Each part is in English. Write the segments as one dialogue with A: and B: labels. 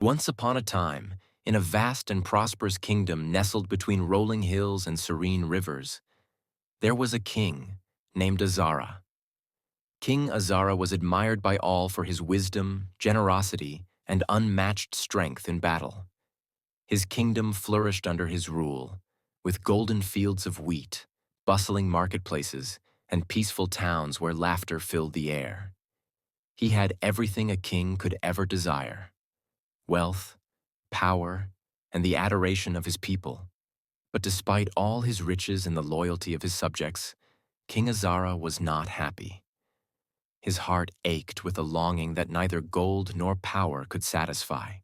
A: Once upon a time, in a vast and prosperous kingdom nestled between rolling hills and serene rivers, there was a king named Azara. King Azara was admired by all for his wisdom, generosity, and unmatched strength in battle. His kingdom flourished under his rule, with golden fields of wheat, bustling marketplaces, and peaceful towns where laughter filled the air. He had everything a king could ever desire: wealth, power, and the adoration of his people. But despite all his riches and the loyalty of his subjects, King Azara was not happy. His heart ached with a longing that neither gold nor power could satisfy.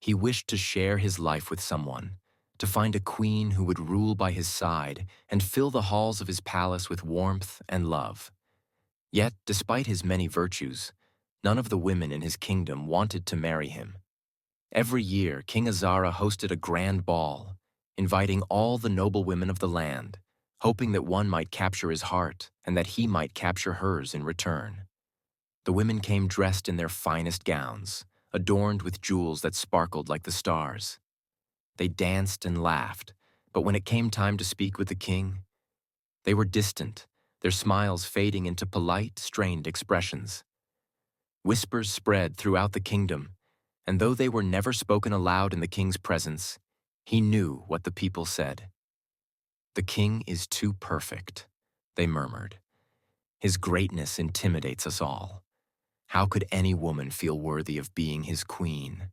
A: He wished to share his life with someone, to find a queen who would rule by his side and fill the halls of his palace with warmth and love. Yet, despite his many virtues, none of the women in his kingdom wanted to marry him. Every year, King Azara hosted a grand ball, inviting all the noble women of the land, hoping that one might capture his heart and that he might capture hers in return. The women came dressed in their finest gowns, adorned with jewels that sparkled like the stars. They danced and laughed, but when it came time to speak with the king, they were distant, their smiles fading into polite, strained expressions. Whispers spread throughout the kingdom, and though they were never spoken aloud in the king's presence, he knew what the people said. "The king is too perfect," they murmured. "His greatness intimidates us all. How could any woman feel worthy of being his queen?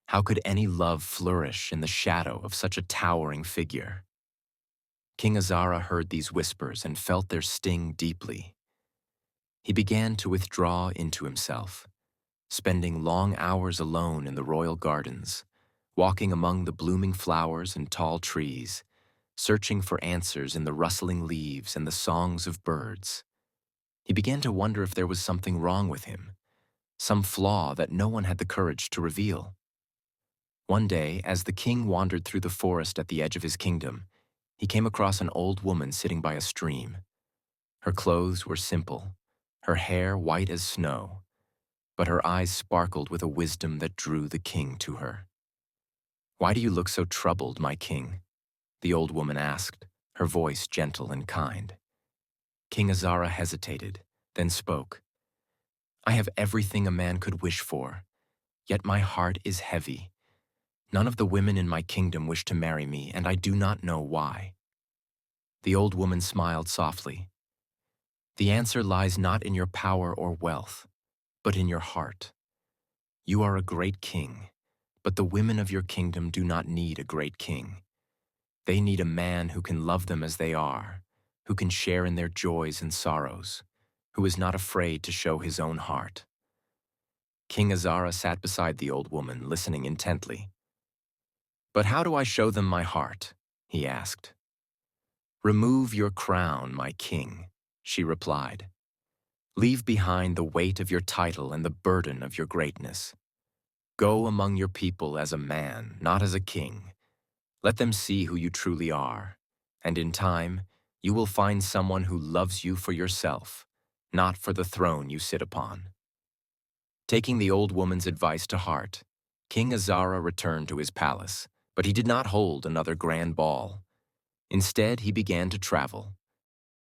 A: How could any love flourish in the shadow of such a towering figure?" King Azara heard these whispers and felt their sting deeply. He began to withdraw into himself, spending long hours alone in the royal gardens, walking among the blooming flowers and tall trees, searching for answers in the rustling leaves and the songs of birds. He began to wonder if there was something wrong with him, some flaw that no one had the courage to reveal. One day, as the king wandered through the forest at the edge of his kingdom, he came across an old woman sitting by a stream. Her clothes were simple, her hair white as snow, but her eyes sparkled with a wisdom that drew the king to her. "Why do you look so troubled, my king?" the old woman asked, her voice gentle and kind. King Azara hesitated, then spoke. "I have everything a man could wish for, yet my heart is heavy. None of the women in my kingdom wish to marry me, and I do not know why." The old woman smiled softly. "The answer lies not in your power or wealth, but in your heart. You are a great king, but the women of your kingdom do not need a great king. They need a man who can love them as they are, who can share in their joys and sorrows, who is not afraid to show his own heart." King Azara sat beside the old woman, listening intently. "But how do I show them my heart?" he asked. "Remove your crown, my king," she replied. "Leave behind the weight of your title and the burden of your greatness. Go among your people as a man, not as a king. Let them see who you truly are, and in time, you will find someone who loves you for yourself, not for the throne you sit upon." Taking the old woman's advice to heart, King Azara returned to his palace, but he did not hold another grand ball. Instead, he began to travel,